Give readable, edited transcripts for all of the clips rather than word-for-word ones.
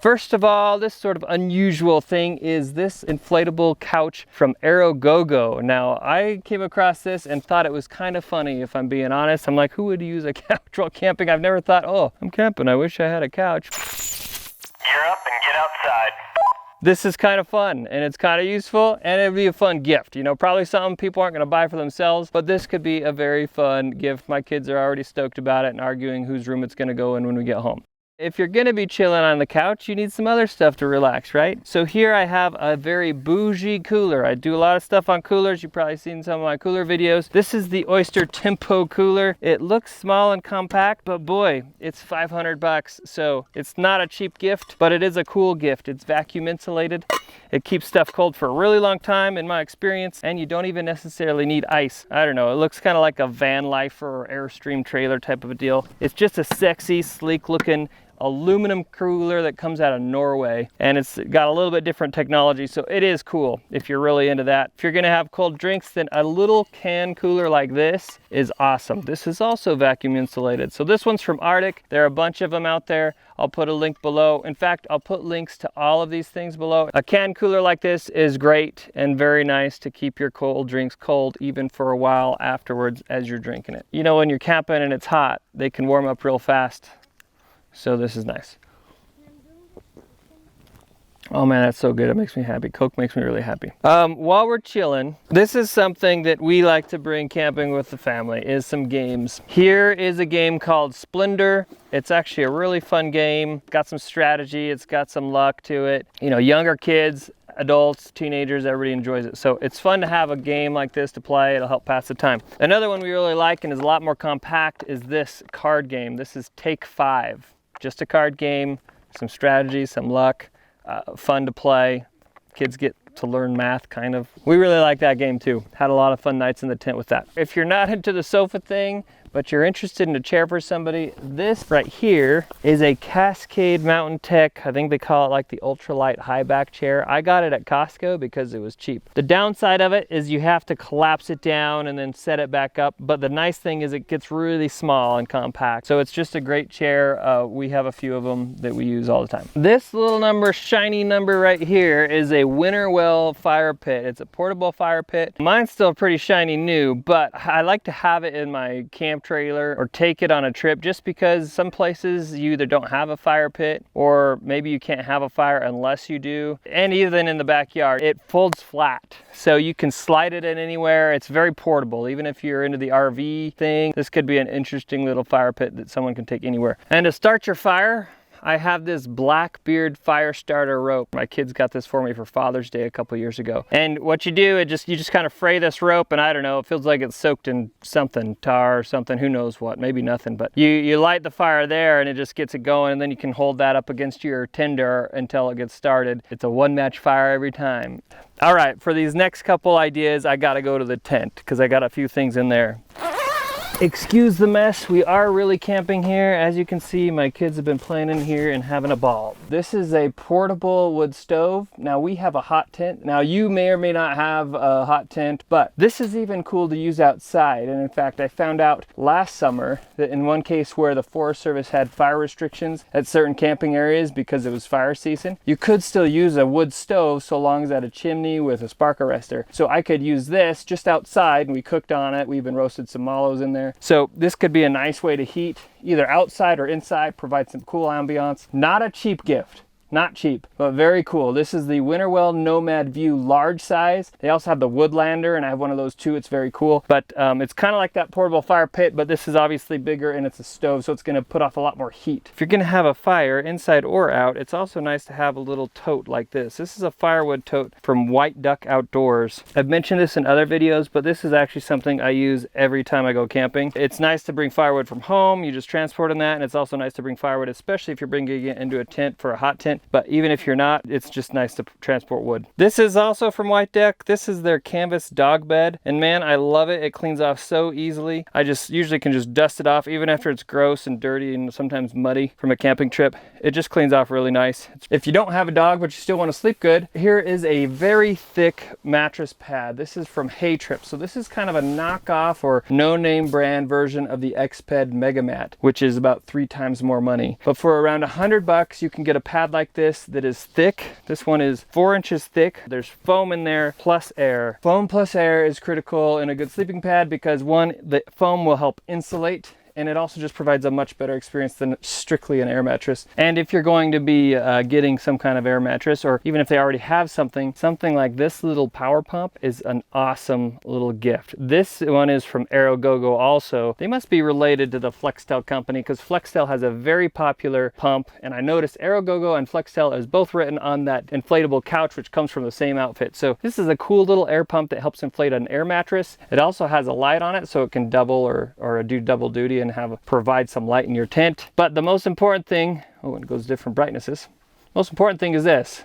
First of all, this sort of unusual thing is this inflatable couch from Go. Now, I came across this and thought it was kind of funny, if I'm being honest. I'm like, who would use a couch while camping? I've never thought, oh, I'm camping, I wish I had a couch. Gear up and get outside. This is kind of fun, and it's kind of useful, and it'd be a fun gift. You know, probably something people aren't going to buy for themselves, but this could be a very fun gift. My kids are already stoked about it and arguing whose room it's going to go in when we get home. If you're gonna be chilling on the couch, you need some other stuff to relax, right? So here I have a very bougie cooler. I do a lot of stuff on coolers. You've probably seen some of my cooler videos. This is the Oyster Tempo cooler. It looks small and compact, but boy, it's 500 bucks. So it's not a cheap gift, but it is a cool gift. It's vacuum insulated. It keeps stuff cold for a really long time in my experience, and you don't even necessarily need ice. I don't know, it looks kind of like a van life or Airstream trailer type of a deal. It's just a sexy, sleek looking aluminum cooler that comes out of Norway, and it's got a little bit different technology, so it is cool if you're really into that. If you're gonna have cold drinks, then a little can cooler like this is awesome. This is also vacuum insulated. So this one's from Arctic. There are a bunch of them out there. I'll put a link below. In fact, I'll put links to all of these things below. A can cooler like this is great and very nice to keep your cold drinks cold even for a while afterwards as you're drinking it. You know, when you're camping and it's hot, they can warm up real fast. So this is nice. Oh man, that's so good. It makes me happy. Coke makes me really happy. While we're chilling, this is something that we like to bring camping with the family, is some games. Here is a game called Splendor. It's actually a really fun game. Got some strategy, it's got some luck to it. You know, younger kids, adults, teenagers, everybody enjoys it. So it's fun to have a game like this to play. It'll help pass the time. Another one we really like and is a lot more compact is this card game. This is Take 5. Just a card game, some strategy, some luck, fun to play. Kids get to learn math, kind of. We really like that game too. Had a lot of fun nights in the tent with that. If you're not into the sofa thing, but you're interested in a chair for somebody, this right here is a Cascade Mountain Tech. I think they call it like the ultralight high back chair. I got it at Costco because it was cheap. The downside of it is you have to collapse it down and then set it back up. But the nice thing is it gets really small and compact. So it's just a great chair. We have a few of them that we use all the time. This little number, shiny number right here, is a Winterwell fire pit. It's a portable fire pit. Mine's still pretty shiny new, but I like to have it in my camp trailer or take it on a trip, just because some places you either don't have a fire pit or maybe you can't have a fire unless you do. And even in the backyard, it folds flat, so you can slide it in anywhere. It's very portable. Even if you're into the RV thing, this could be an interesting little fire pit that someone can take anywhere. And to start your fire, I have this Blackbeard fire starter rope. My kids got this for me for Father's Day a couple years ago. And what you do, you just kind of fray this rope, and I don't know, it feels like it's soaked in something, tar or something, who knows what, maybe nothing. But you light the fire there and it just gets it going, and then you can hold that up against your tinder until it gets started. It's a one-match fire every time. All right, for these next couple ideas, I gotta go to the tent because I got a few things in there. Excuse the mess, we are really camping here. As you can see, my kids have been playing in here and having a ball. This is a portable wood stove. Now we have a hot tent. Now you may or may not have a hot tent, but this is even cool to use outside. And in fact, I found out last summer that in one case where the Forest Service had fire restrictions at certain camping areas because it was fire season, you could still use a wood stove so long as it had a chimney with a spark arrestor. So I could use this just outside, and we cooked on it. We even roasted some mallows in there. So this could be a nice way to heat either outside or inside, provide some cool ambiance. Not a cheap gift. Not cheap, but very cool. This is the Winterwell Nomad View large size. They also have the Woodlander, and I have one of those too. It's very cool, but it's kind of like that portable fire pit, but this is obviously bigger and it's a stove, so it's gonna put off a lot more heat. If you're gonna have a fire inside or out, it's also nice to have a little tote like this. This is a firewood tote from White Duck Outdoors. I've mentioned this in other videos, but this is actually something I use every time I go camping. It's nice to bring firewood from home. You just transport in that, and it's also nice to bring firewood, especially if you're bringing it into a tent for a hot tent. But even if you're not, it's just nice to transport wood. This is also from White Duck. This is their canvas dog bed, and man, I love it. It cleans off so easily. I just usually can just dust it off even after it's gross and dirty and sometimes muddy from a camping trip. It just cleans off really nice. If you don't have a dog but you still want to sleep good, here is a very thick mattress pad. This is from Hay Trip. So this is kind of a knockoff or no-name brand version of the Exped Mega Mat, which is about 3 times more money. But for around $100, you can get a pad like like this that is thick. This one is 4 inches thick. There's foam in there plus air. Foam plus air is critical in a good sleeping pad because one, the foam will help insulate, and it also just provides a much better experience than strictly an air mattress. And if you're going to be getting some kind of air mattress, or even if they already have something like this little power pump is an awesome little gift. This one is from AeroGogo also. They must be related to the Flextel company because Flextel has a very popular pump, and I noticed AeroGogo and Flextel is both written on that inflatable couch, which comes from the same outfit. So this is a cool little air pump that helps inflate an air mattress. It also has a light on it so it can double or do double duty and provide some light in your tent. But the most important thing, oh, it goes different brightnesses. Most important thing is this.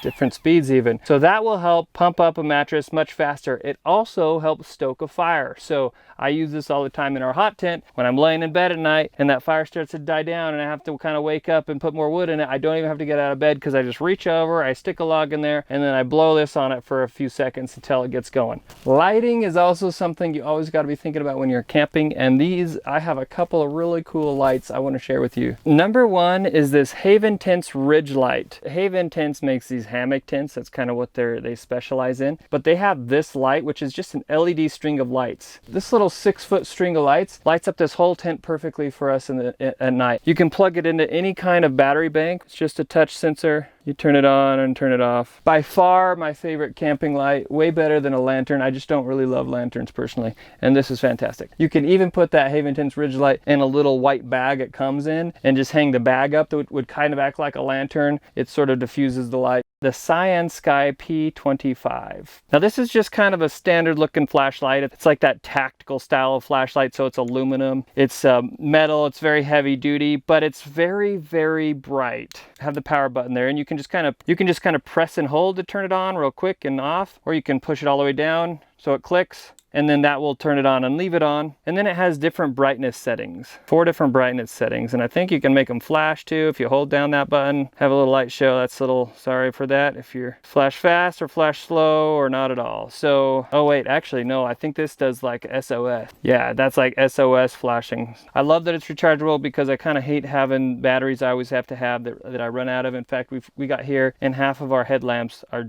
Different speeds even. So that will help pump up a mattress much faster. It also helps stoke a fire. So I use this all the time in our hot tent when I'm laying in bed at night and that fire starts to die down and I have to kind of wake up and put more wood in it. I don't even have to get out of bed because I just reach over, I stick a log in there, and then I blow this on it for a few seconds until it gets going. Lighting is also something you always got to be thinking about when you're camping, and these, I have a couple of really cool lights I want to share with you. Number one is this Haven Tents Ridge Light. Haven Tents makes these hammock tents. That's kind of what they specialize in. But they have this light, which is just an LED string of lights. This little 6-foot string of lights lights up this whole tent perfectly for us at night. You can plug it into any kind of battery bank. It's just a touch sensor. You turn it on and turn it off. By far my favorite camping light, way better than a lantern. I just don't really love lanterns personally, and this is fantastic. You can even put that Haven Tents Ridge Light in a little white bag it comes in and just hang the bag up. That would kind of act like a lantern. It sort of diffuses the light. The Cyan Sky P25. Now this is just kind of a standard looking flashlight. It's like that tactical style of flashlight, so it's aluminum. It's metal, it's very heavy duty, but it's very, very bright. Have the power button there, and you can just kind of press and hold to turn it on real quick and off, or you can push it all the way down so it clicks, and then that will turn it on and leave it on. And then it has different brightness settings, 4 different brightness settings, and I think you can make them flash too. If you hold down that button, have a little light show. That's a little, sorry for that, if you're flash fast or flash slow or not at all. So, oh wait, actually no, I think this does like SOS. Yeah, that's like SOS flashing. I love that it's rechargeable because I kind of hate having batteries I always have to have that I run out of. In fact, we got here and half of our headlamps are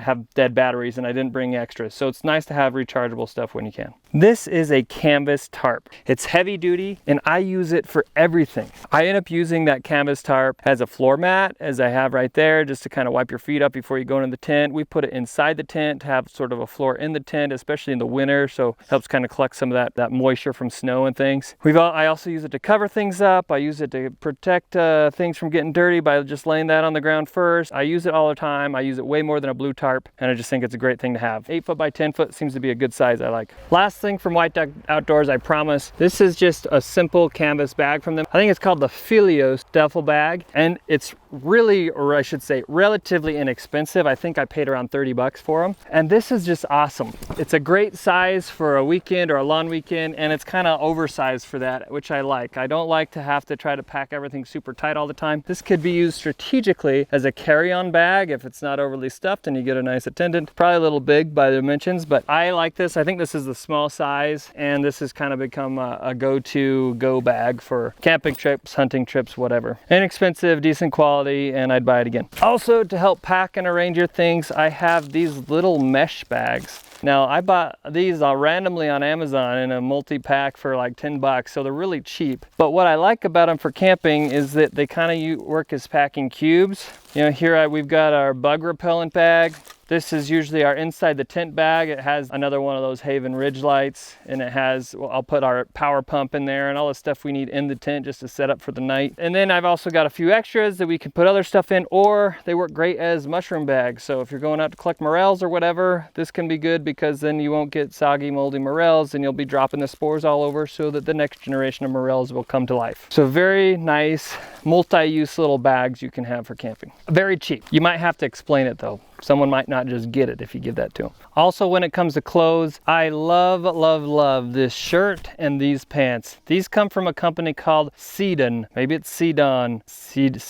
have dead batteries, and I didn't bring extras. So it's nice to have rechargeable stuff when you can. This is a canvas tarp. It's heavy duty and I use it for everything. I end up using that canvas tarp as a floor mat, as I have right there, just to kind of wipe your feet up before you go into the tent. We put it inside the tent to have sort of a floor in the tent, especially in the winter, so it helps kind of collect some of that moisture from snow and things. I also use it to cover things up. I use it to protect things from getting dirty by just laying that on the ground first. I use it all the time. I use it way more than a blue tarp, and I just think it's a great thing to have. 8 foot by 10 foot seems to be a good size I like. Last thing from White Duck Outdoors, I promise. This is just a simple canvas bag from them. I think it's called the Philios duffel bag, and it's really, or I should say, relatively inexpensive. I think I paid around 30 bucks for them. And this is just awesome. It's a great size for a weekend or a long weekend, and it's kind of oversized for that, which I like. I don't like to have to try to pack everything super tight all the time. This could be used strategically as a carry-on bag if it's not overly stuffed and you get a nice attendant. Probably a little big by the dimensions, but I like this. I think this is the small size, and this has kind of become a go bag for camping trips, hunting trips, whatever. Inexpensive, decent quality, and I'd buy it again. Also, to help pack and arrange your things, I have these little mesh bags. Now, I bought these randomly on Amazon in a multi-pack for like 10 bucks, so they're really cheap. But what I like about them for camping is that they kind of work as packing cubes. You know, here we've got our bug repellent bag. This is usually our inside the tent bag. It has another one of those Haven Ridge lights, and it has, well, I'll put our power pump in there and all the stuff we need in the tent just to set up for the night. And then I've also got a few extras that we can put other stuff in, or they work great as mushroom bags. So if you're going out to collect morels or whatever, this can be good because then you won't get soggy, moldy morels, and you'll be dropping the spores all over so that the next generation of morels will come to life. So very nice multi-use little bags you can have for camping. Very cheap. You might have to explain it though. someone might not just get it if you give that to them. Also, when it comes to clothes, I love this shirt and these pants. These come from a company called Sedon. Maybe it's Sedon. Sedon.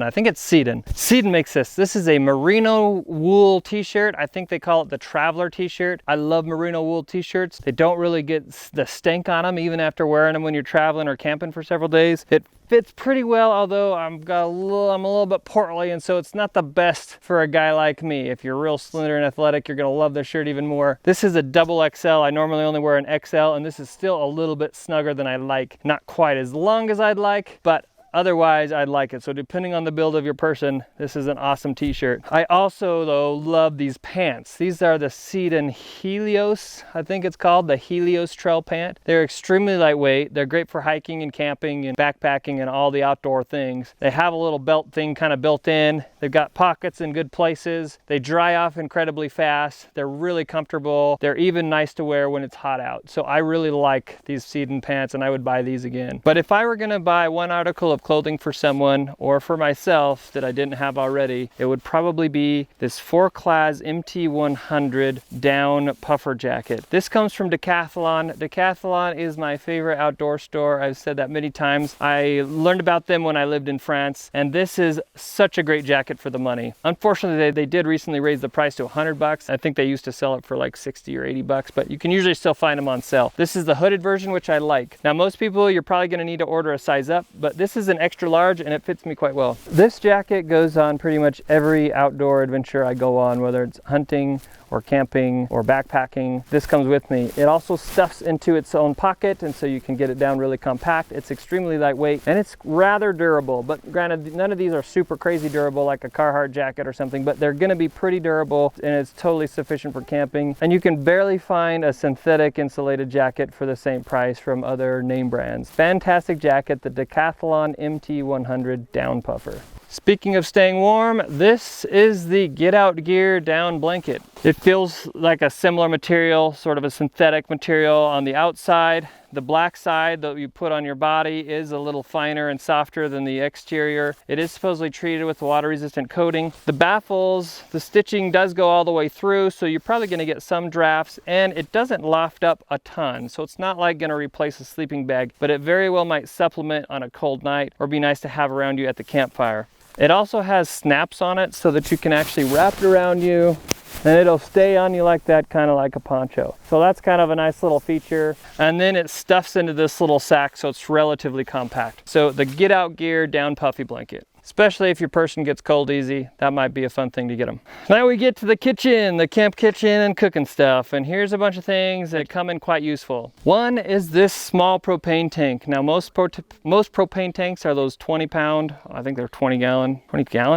I think it's Sedon. Sedon makes this. This is a merino wool t-shirt. I think they call it the traveler t-shirt. I love merino wool t-shirts. They don't really get the stink on them even after wearing them when you're traveling or camping for several days. It fits pretty well, although I'm a little bit portly, and so it's not the best for a guy like me. If you're real slender and athletic, you're gonna love this shirt even more. This is a double XL. I normally only wear an XL, and this is still a little bit snugger than I like. Not quite as long as I'd like, but otherwise, I'd like it. So depending on the build of your person, this is an awesome t-shirt. I also, though, love these pants. These are the Sedon Helios, I think it's called, the Helios trail pant. They're extremely lightweight. They're great for hiking and camping and backpacking and all the outdoor things. They have a little belt thing kind of built in. They've got pockets in good places. They dry off incredibly fast. They're really comfortable. They're even nice to wear when it's hot out. So I really like these Sedon pants, and I would buy these again. But if I were gonna buy one article of clothing for someone or for myself that I didn't have already, it would probably be this 4-class MT100 down puffer jacket. This comes from Decathlon. Decathlon is my favorite outdoor store. I've said that many times. I learned about them when I lived in France, and this is such a great jacket for the money. Unfortunately, they did recently raise the price to $100. I think they used to sell it for like 60 or 80 bucks, but you can usually still find them on sale. This is the hooded version, which I like. Now, most people, you're probably gonna need to order a size up, but this is an extra large and it fits me quite well. This jacket goes on pretty much every outdoor adventure I go on, whether it's hunting or camping or backpacking. This comes with me. It also stuffs into its own pocket, and so you can get it down really compact. It's extremely lightweight and it's rather durable, but granted, none of these are super crazy durable like a Carhartt jacket or something, but they're gonna be pretty durable, and it's totally sufficient for camping. And you can barely find a synthetic insulated jacket for the same price from other name brands. Fantastic jacket, the Decathlon MT100 down puffer. Speaking of staying warm, this is the Get Out Gear down blanket. It feels like a similar material, sort of a synthetic material on the outside. The black side that you put on your body is a little finer and softer than the exterior. It is supposedly treated with water-resistant coating. The baffles, the stitching does go all the way through, so you're probably gonna get some drafts, and it doesn't loft up a ton. So it's not like gonna replace a sleeping bag, but it very well might supplement on a cold night or be nice to have around you at the campfire. It also has snaps on it so that you can actually wrap it around you and it'll stay on you like that, kind of like a poncho. So that's kind of a nice little feature. And then it stuffs into this little sack, so it's relatively compact. So the Get Out Gear down puffy blanket. Especially if your person gets cold easy, that might be a fun thing to get them. Now we get to the kitchen, the camp kitchen and cooking stuff. And here's a bunch of things that come in quite useful. One is this small propane tank. Now most propane tanks are those 20-pound, I think they're 20 gallon,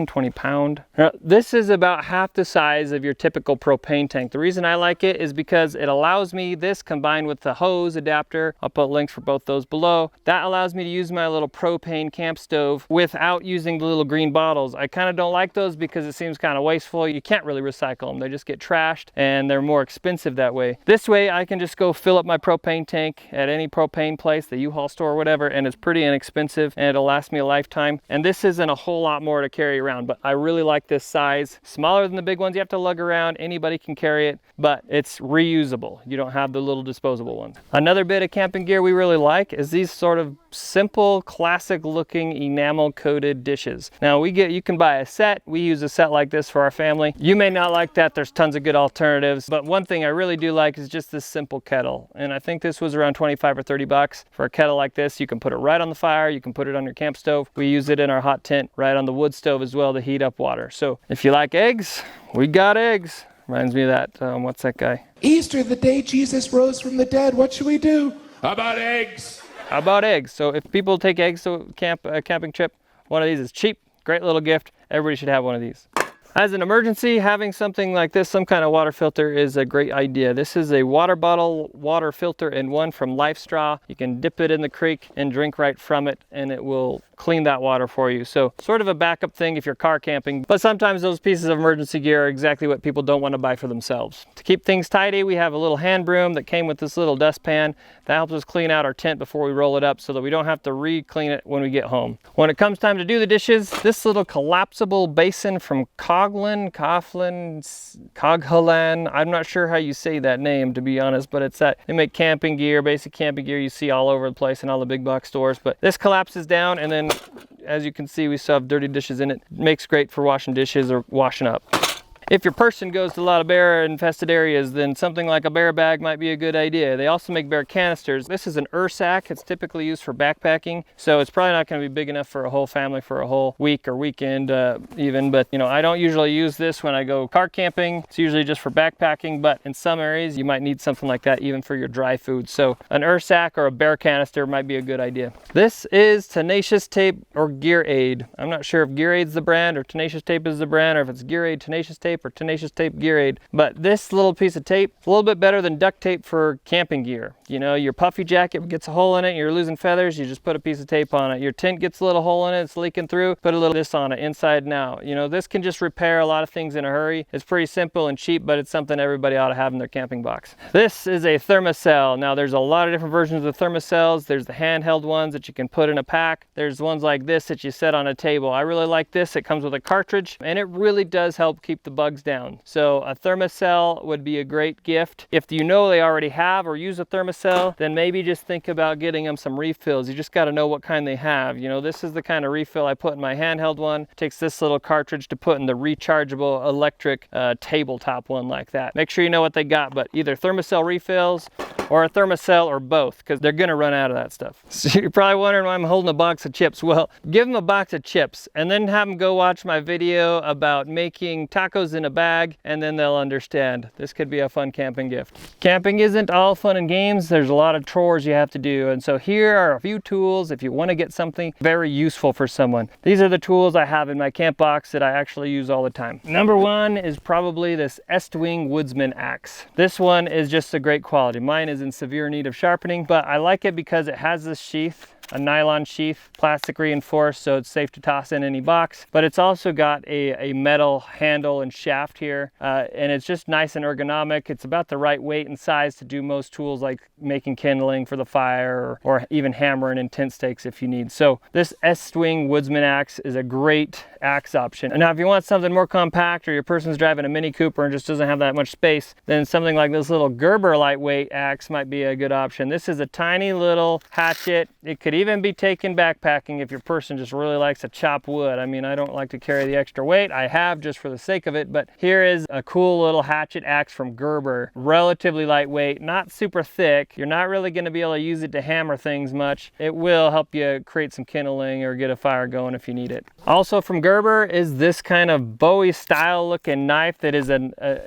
20 pound. Now, this is about half the size of your typical propane tank. The reason I like it is because it allows me, this combined with the hose adapter, I'll put links for both those below, that allows me to use my little propane camp stove without using the little green bottles. I kind of don't like those because it seems kind of wasteful. You can't really recycle them. They just get trashed and they're more expensive that way. This way I can just go fill up my propane tank at any propane place, the U-Haul store or whatever, and it's pretty inexpensive and it'll last me a lifetime. And this isn't a whole lot more to carry around, but I really like this size. Smaller than the big ones you have to lug around. Anybody can carry it, but it's reusable. You don't have the little disposable ones. Another bit of camping gear we really like is these sort of simple, classic looking enamel coated dishes. Now you can buy a set. We use a set like this for our family. You may not like that. There's tons of good alternatives, but one thing I really do like is just this simple kettle. And I think this was around 25 or 30 bucks for a kettle like this. You can put it right on the fire. You can put it on your camp stove. We use it in our hot tent right on the wood stove as well to heat up water. So if you like eggs, we got eggs. Reminds me of that, what's that guy? Easter, the day Jesus rose from the dead. What should we do? How about eggs? How about eggs? So if people take eggs to a camping trip, one of these is cheap, great little gift. Everybody should have one of these. As an emergency, having something like this, some kind of water filter, is a great idea. This is a water bottle water filter in one from Life Straw. You can dip it in the creek and drink right from it, and it will clean that water for you. So sort of a backup thing if you're car camping, but sometimes those pieces of emergency gear are exactly what people don't want to buy for themselves. To keep things tidy, we have a little hand broom that came with this little dustpan. That helps us clean out our tent before we roll it up so that we don't have to re-clean it when we get home. When it comes time to do the dishes, this little collapsible basin from Coghlan, I'm not sure how you say that name, to be honest, but it's that they make camping gear, basic camping gear you see all over the place in all the big box stores. But this collapses down, and then as you can see, we still have dirty dishes in it. Makes great for washing dishes or washing up. If your person goes to a lot of bear infested areas, then something like a bear bag might be a good idea. They also make bear canisters. This is an sack. It's typically used for backpacking, so it's probably not going to be big enough for a whole family for a whole week or weekend even. But you know, I don't usually use this when I go car camping. It's usually just for backpacking, but in some areas you might need something like that even for your dry food. So an sack or a bear canister might be a good idea. This is Tenacious Tape or Gear Aid. I'm not sure if Gear Aid's the brand or Tenacious Tape is the brand, or if it's Gear Aid Tenacious Tape or Tenacious Tape Gear Aid. But this little piece of tape is a little bit better than duct tape for camping gear. You know, your puffy jacket gets a hole in it, you're losing feathers, you just put a piece of tape on it. Your tent gets a little hole in it, it's leaking through, put a little this on it, inside and out. You know, this can just repair a lot of things in a hurry. It's pretty simple and cheap, but it's something everybody ought to have in their camping box. This is a Thermos Cell. Now there's a lot of different versions of Thermos Cells. There's the handheld ones that you can put in a pack. There's ones like this that you set on a table. I really like this. It comes with a cartridge, and it really does help keep the bugs down. So a Thermos Cell would be a great gift. If you know they already have or use a Thermos Cell, then maybe just think about getting them some refills. You just got to know what kind they have. You know, this is the kind of refill I put in my handheld one. It takes this little cartridge to put in the rechargeable electric tabletop one like that. Make sure you know what they got, but either Thermos Cell refills or a Thermos Cell or both, because they're gonna run out of that stuff. So you're probably wondering why I'm holding a box of chips. Well, give them a box of chips and then have them go watch my video about making tacos in a bag, and then they'll understand. This could be a fun camping gift. Camping isn't all fun and games. There's a lot of chores you have to do, and so here are a few tools if you want to get something very useful for someone. These are the tools I have in my camp box that I actually use all the time. Number one is probably this Estwing Woodsman axe. This one is just a great quality. Mine is in severe need of sharpening, but I like it because it has this sheath, a nylon sheath, plastic reinforced, so it's safe to toss in any box. But it's also got a metal handle and shaft here, and it's just nice and ergonomic. It's about the right weight and size to do most tools like making kindling for the fire, or even hammering in tent stakes if you need. So this Estwing Woodsman axe is a great axe option. And now if you want something more compact, or your person's driving a Mini Cooper and just doesn't have that much space, then something like this little Gerber lightweight axe might be a good option. This is a tiny little hatchet. It could even be taken backpacking if your person just really likes to chop wood. I mean, I don't like to carry the extra weight. I have just for the sake of it, but here is a cool little hatchet axe from Gerber. Relatively lightweight, not super thick. You're not really going to be able to use it to hammer things much. It will help you create some kindling or get a fire going if you need it. Also from Gerber is this kind of Bowie style looking knife that is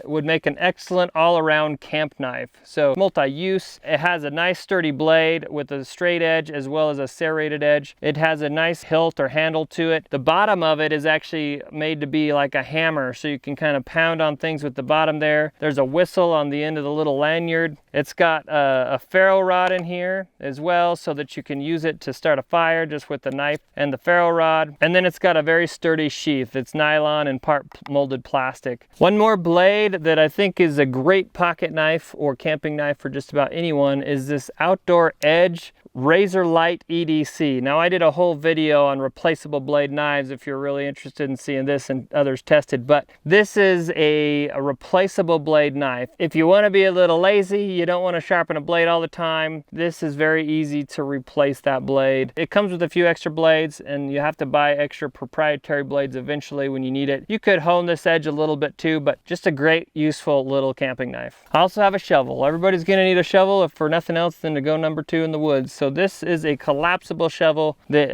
would make an excellent all-around camp knife. So multi-use. It has a nice sturdy blade with a straight edge as well as a serrated edge. It has a nice hilt or handle to it. The bottom of it is actually made to be like a hammer, so you can kind of pound on things with the bottom there. There's a whistle on the end of the little lanyard. It's got a ferro rod in here as well, so that you can use it to start a fire just with the knife and the ferro rod. And then it's got a very sturdy sheath. It's nylon and part molded plastic. One more blade that I think is a great pocket knife or camping knife for just about anyone is this Outdoor Edge Razor Light EDC. Now I did a whole video on replaceable blade knives if you're really interested in seeing this and others tested, but this is a replaceable blade knife. If you want to be a little lazy, you don't want to sharpen a blade all the time, this is very easy to replace that blade. It comes with a few extra blades, and you have to buy extra proprietary blades eventually when you need it. You could hone this edge a little bit too, but just a great useful little camping knife. I also have a shovel. Everybody's gonna need a shovel if for nothing else than to go number 2 in the woods. So this is a collapsible shovel that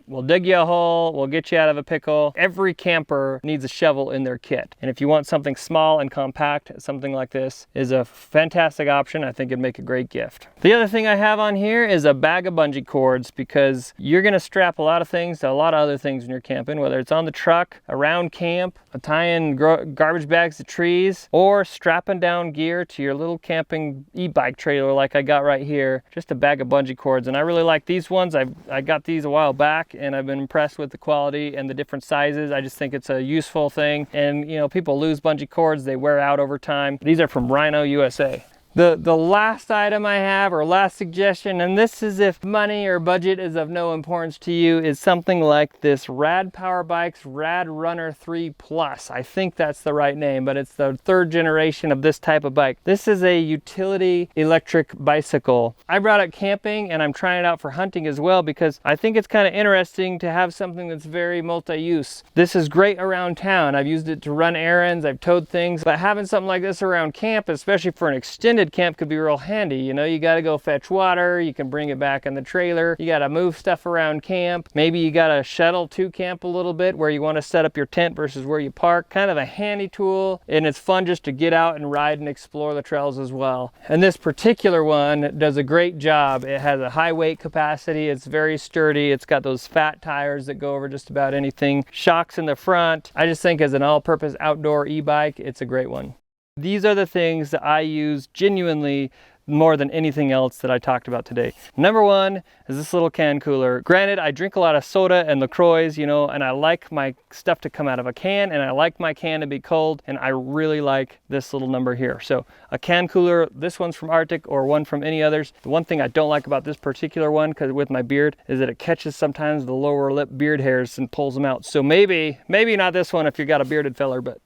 will dig you a hole, will get you out of a pickle. Every camper needs a shovel in their kit. And if you want something small and compact, something like this is a fantastic option. I think it'd make a great gift. The other thing I have on here is a bag of bungee cords, because you're gonna strap a lot of things to a lot of other things when you're camping, whether it's on the truck, around camp, tying garbage bags to trees, or strapping down gear to your little camping e-bike trailer like I got right here. Just a bag of bungee cords, and I really like these ones. I got these a while back and I've been impressed with the quality and the different sizes. I just think it's a useful thing, and you know, people lose bungee cords, they wear out over time. These are from Rhino USA. The last item I have, or last suggestion, and this is if money or budget is of no importance to you, is something like this Rad Power Bikes Rad Runner 3 Plus. I think that's the right name, but it's the third generation of this type of bike. This is a utility electric bicycle. I brought it camping and I'm trying it out for hunting as well, because I think it's kind of interesting to have something that's very multi-use. This is great around town. I've used it to run errands, I've towed things, but having something like this around camp, especially for an extended camp, could be real handy. You know, you got to go fetch water, you can bring it back in the trailer, you got to move stuff around camp, maybe you got to shuttle to camp a little bit where you want to set up your tent versus where you park. Kind of a handy tool, and it's fun just to get out and ride and explore the trails as well. And this particular one does a great job. It has a high weight capacity, it's very sturdy, it's got those fat tires that go over just about anything, shocks in the front. I just think as an all-purpose outdoor e-bike, it's a great one. These are the things that I use genuinely more than anything else that I talked about today. Number one is this little can cooler. Granted, I drink a lot of soda and LaCroix, you know, and I like my stuff to come out of a can, and I like my can to be cold, and I really like this little number here. So a can cooler, this one's from Arctic or one from any others. The one thing I don't like about this particular one, because with my beard, is that it catches sometimes the lower lip beard hairs and pulls them out. So maybe not this one if you got a bearded feller, but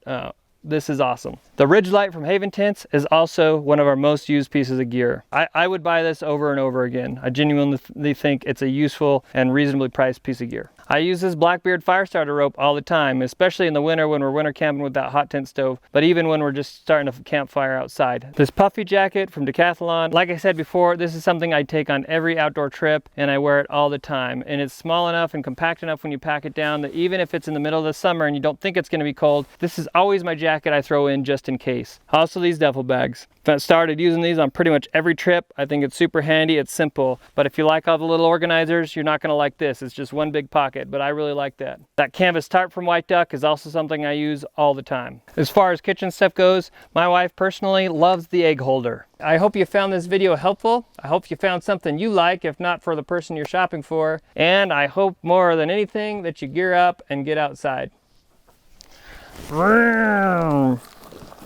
this is awesome. The Ridge Light from Haven Tents is also one of our most used pieces of gear. I would buy this over and over again. I genuinely think it's a useful and reasonably priced piece of gear. I use this Blackbeard fire starter rope all the time, especially in the winter when we're winter camping with that hot tent stove, but even when we're just starting a campfire outside. This puffy jacket from Decathlon, like I said before, this is something I take on every outdoor trip, and I wear it all the time. And it's small enough and compact enough when you pack it down that even if it's in the middle of the summer and you don't think it's going to be cold, this is always my jacket I throw in just in case. Also, these duffel bags. I started using these on pretty much every trip. I think it's super handy, it's simple, but if you like all the little organizers, you're not gonna like this. It's just one big pocket, but I really like that. That canvas tarp from White Duck is also something I use all the time. As far as kitchen stuff goes, my wife personally loves the egg holder. I hope you found this video helpful. I hope you found something you like, if not for the person you're shopping for. And I hope more than anything that you gear up and get outside.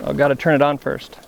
I've got to turn it on first.